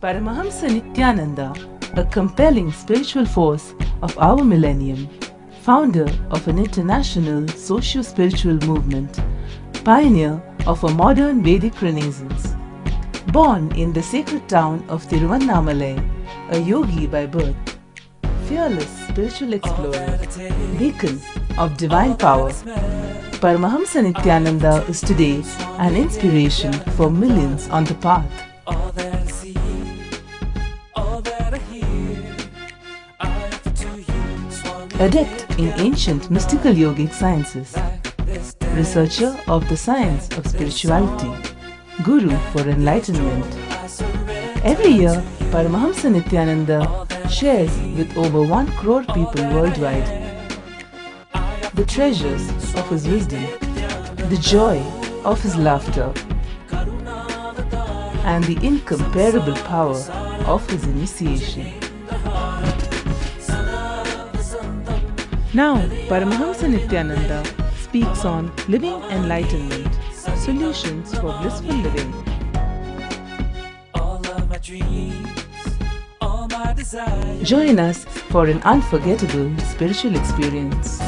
Paramahamsa Nityananda, a compelling spiritual force of our millennium, founder of an international socio-spiritual movement, pioneer of a modern Vedic Renaissance. Born in the sacred town of Tiruvannamalai, a yogi by birth, fearless spiritual explorer, beacon of divine power, Paramahamsa Nityananda is today an inspiration for millions on the path. Adept in ancient mystical yogic sciences, researcher of the science of spirituality, guru for enlightenment. Every year, Paramahamsa Nityananda shares with over 1 crore people worldwide the treasures of his wisdom, the joy of his laughter, and the incomparable power of his initiation. Now, Paramahamsa Nityananda speaks on living enlightenment, solutions for blissful living. Join us for an unforgettable spiritual experience.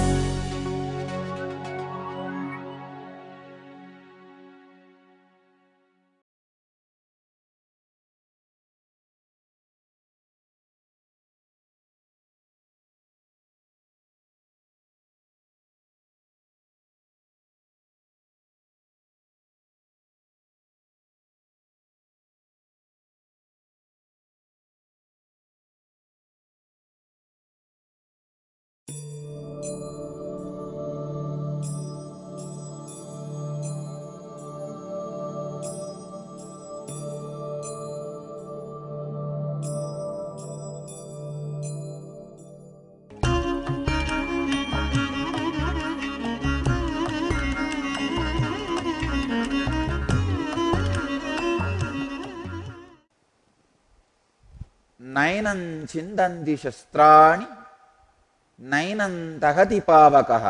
నైనం చిందంతి శస్త్రాణి నైనం దహతి పావకః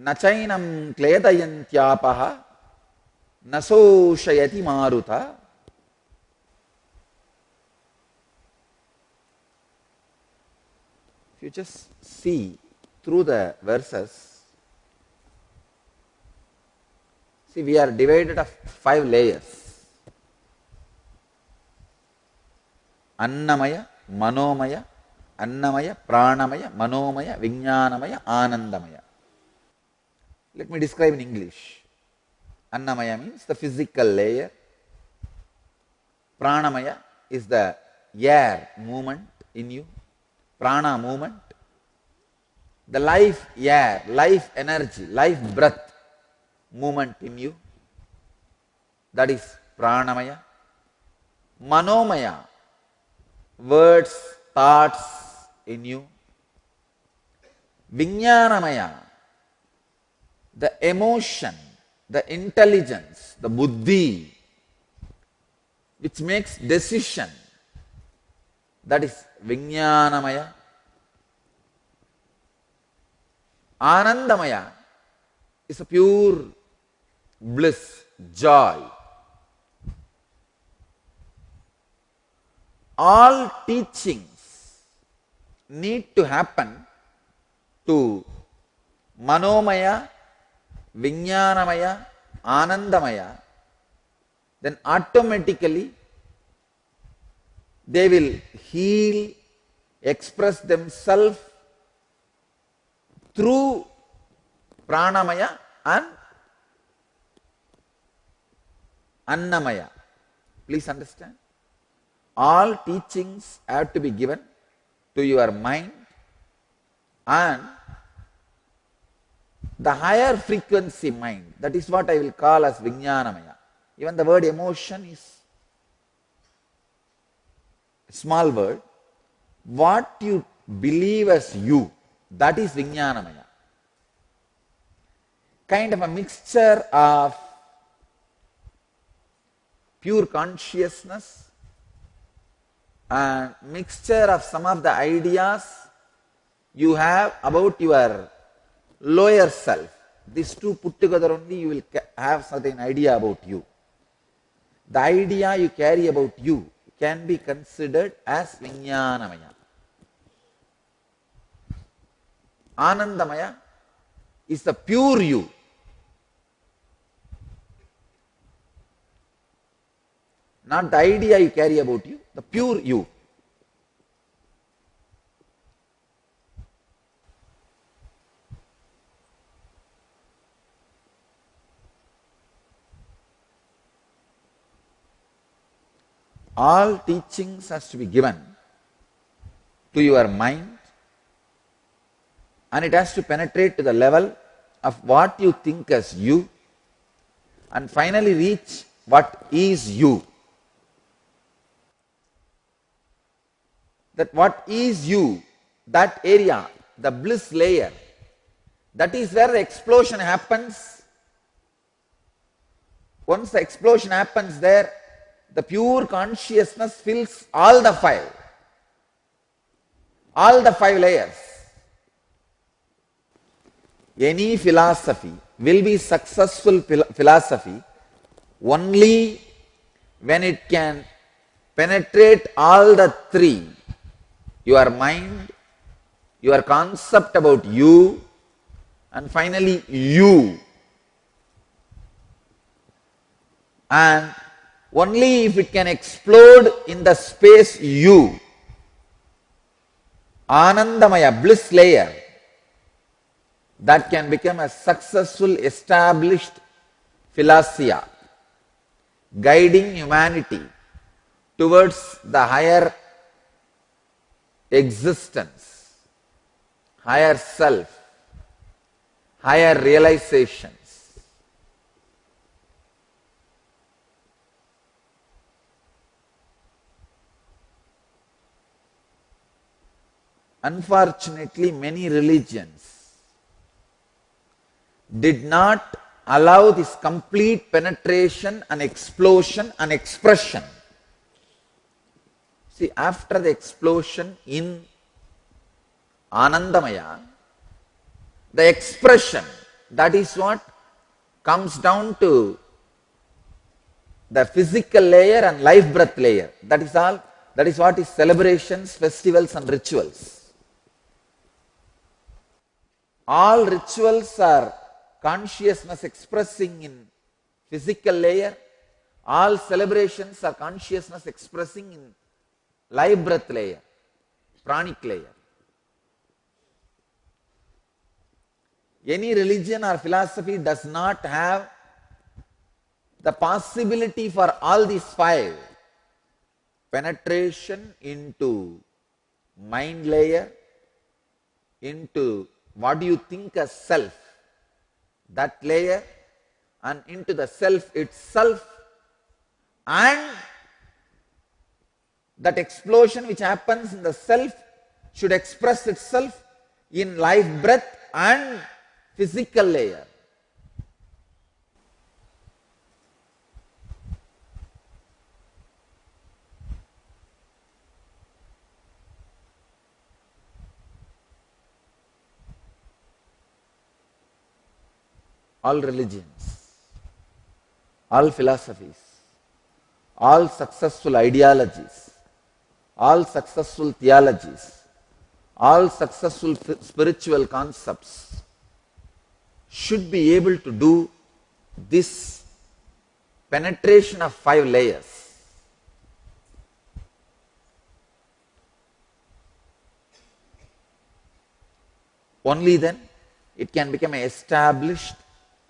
నచైనం క్లేదయంత్యాపః నశోషయతి Maruta. If you just see through the verses, see, we are divided of 5 layers. Annamaya, Manomaya, Annamaya, Pranamaya, Manomaya, Vijnanamaya, Anandamaya. Let me describe in English. Annamaya means the physical layer. Pranamaya is the air movement in you. Prana movement. The life air, life energy, life breath movement in you. That is Pranamaya. Manomaya, words, thoughts in you. Vijnanamaya, the emotion, the intelligence, the buddhi, which makes decision. That is Vijnanamaya. Anandamaya is a pure bliss, joy. All teachings need to happen to Manomaya, Vijnanamaya, Anandamaya, then automatically they will heal, express themselves through Pranamaya and Annamaya. Please understand. All teachings have to be given to your mind, and the higher frequency mind, that is what I will call as Vijnanamaya. Even the word emotion is a small word. What you believe as you, that is Vijnanamaya. Kind of a mixture of pure consciousness and mixture of some of the ideas you have about your lower self. These two put together only you will have certain idea about you. The idea you carry about you can be considered as Vijnanamaya. Anandamaya is the pure you. Not the idea you carry about you, the pure you. All teachings has to be given to your mind, and it has to penetrate to the level of what you think as you, and finally reach what is you. That what is you, that area, the bliss layer, that is where the explosion happens. Once the explosion happens there, the pure consciousness fills all the five layers. Any philosophy will be successful philosophy only when it can penetrate all the three: your mind, your concept about you, and finally you. And only if it can explode in the space you, Anandamaya, bliss layer, that can become a successful, established philosophia, guiding humanity towards the higher existence, higher self, higher realizations. Unfortunately, many religions did not allow this complete penetration and explosion and expression. See, after the explosion in Anandamaya, the expression, that is what comes down to the physical layer and life breath layer. That is all. That is what is celebrations, festivals and rituals. All rituals are consciousness expressing in physical layer. All celebrations are consciousness expressing in life breath layer, pranic layer. Any religion or philosophy does not have the possibility for all these five: penetration into mind layer, into what do you think as self, that layer, and into the self itself, and that explosion which happens in the self should express itself in life breath and physical layer. All religions, all philosophies, all successful ideologies, all successful theologies, all successful spiritual concepts should be able to do this penetration of five layers. Only then it can become an established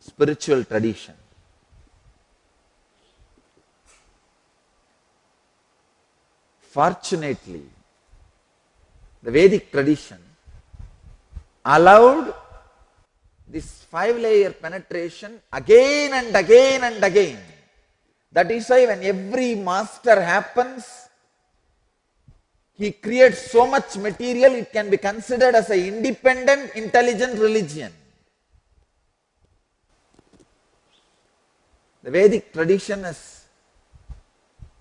spiritual tradition. Fortunately, the Vedic tradition allowed this five-layer penetration again and again and again. That is why when every master happens, he creates so much material, it can be considered as an independent, intelligent religion. The Vedic tradition has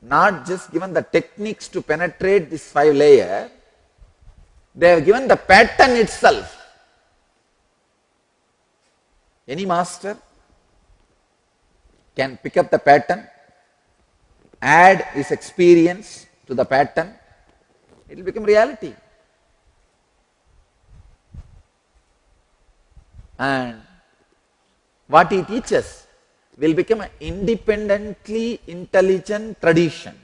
not just given the techniques to penetrate this five layer, they have given the pattern itself. Any master can pick up the pattern, add his experience, to the pattern, it will become reality. And what he teaches will become an independently intelligent tradition.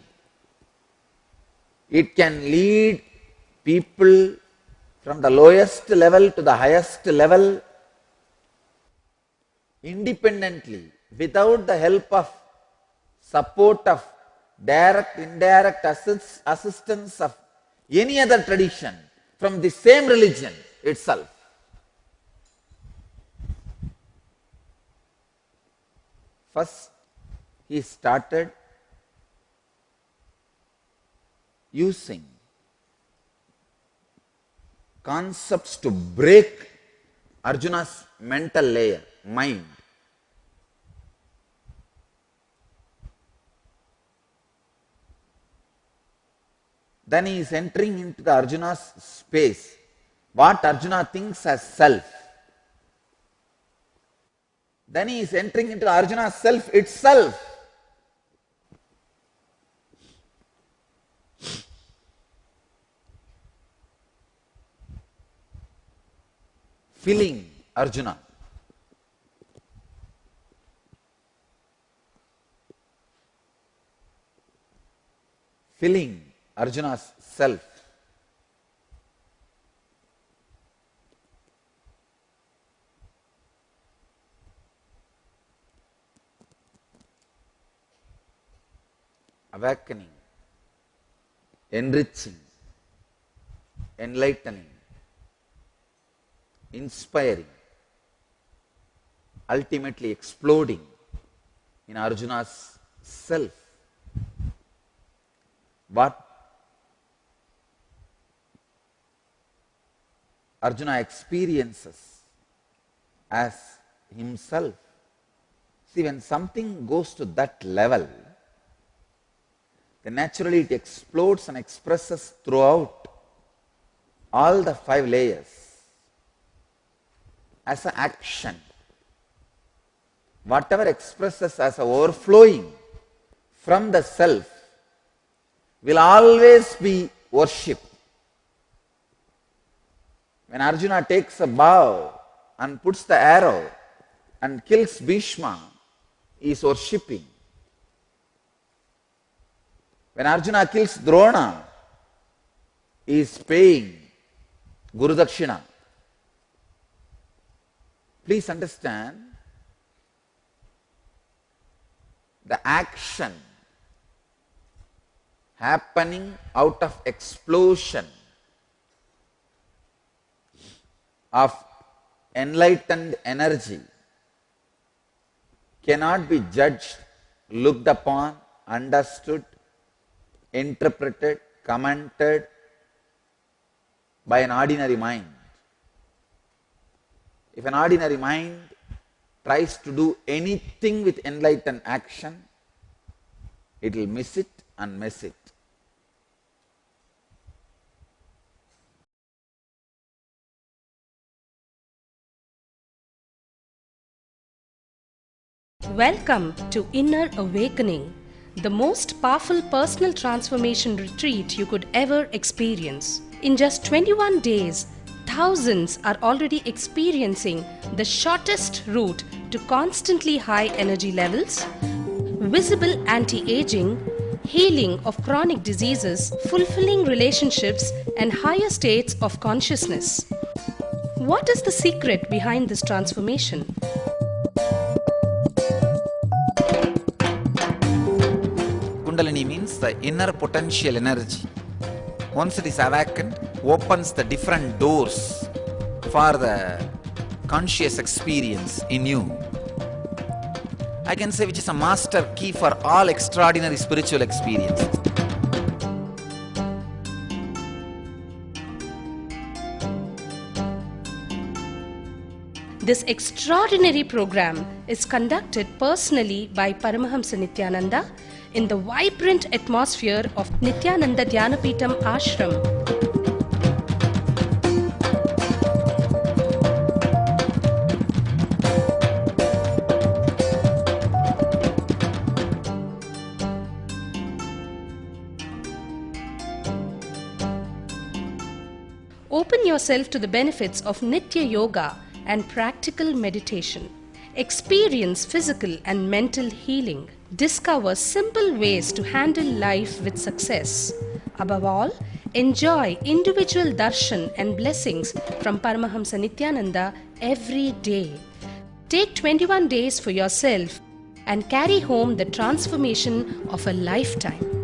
It can lead people from the lowest level to the highest level independently, without the help of support of direct, indirect assistance of any other tradition from the same religion itself. First, he started using concepts to break Arjuna's mental layer, mind. Then he is entering into the Arjuna's space, what Arjuna thinks as self. Then he is entering into Arjuna's self itself. Filling Arjuna. Filling Arjuna's self. Awakening, enriching, enlightening, inspiring, ultimately exploding in Arjuna's self. What Arjuna experiences as himself. See, when something goes to that level, then naturally it explodes and expresses throughout all the 5 layers as an action. Whatever expresses as a overflowing from the self will always be worship. When Arjuna takes a bow and puts the arrow and kills Bhishma, he is worshipping. When Arjuna kills Drona, he is paying Guru Dakshina. Please understand, the action happening out of explosion of enlightened energy cannot be judged, looked upon, understood, interpreted, commented by an ordinary mind. If an ordinary mind tries to do anything with enlightened action, it will miss it and mess it. Welcome to Inner Awakening, the most powerful personal transformation retreat you could ever experience. In just 21 days, thousands are already experiencing the shortest route to constantly high energy levels, visible anti-aging, healing of chronic diseases, fulfilling relationships, and higher states of consciousness. What is the secret behind this transformation? Kundalini means the inner potential energy. Once it is awakened, opens the different doors for the conscious experience in you. I can say which is a master key for all extraordinary spiritual experiences. This extraordinary program is conducted personally by Paramahamsa Nityananda in the vibrant atmosphere of Nityananda Dhyanapitham Ashram. Open yourself to the benefits of Nitya Yoga and practical meditation. Experience physical and mental healing. Discover simple ways to handle life with success. Above all, enjoy individual darshan and blessings from Paramahamsa Nityananda every day. Take 21 days for yourself and carry home the transformation of a lifetime.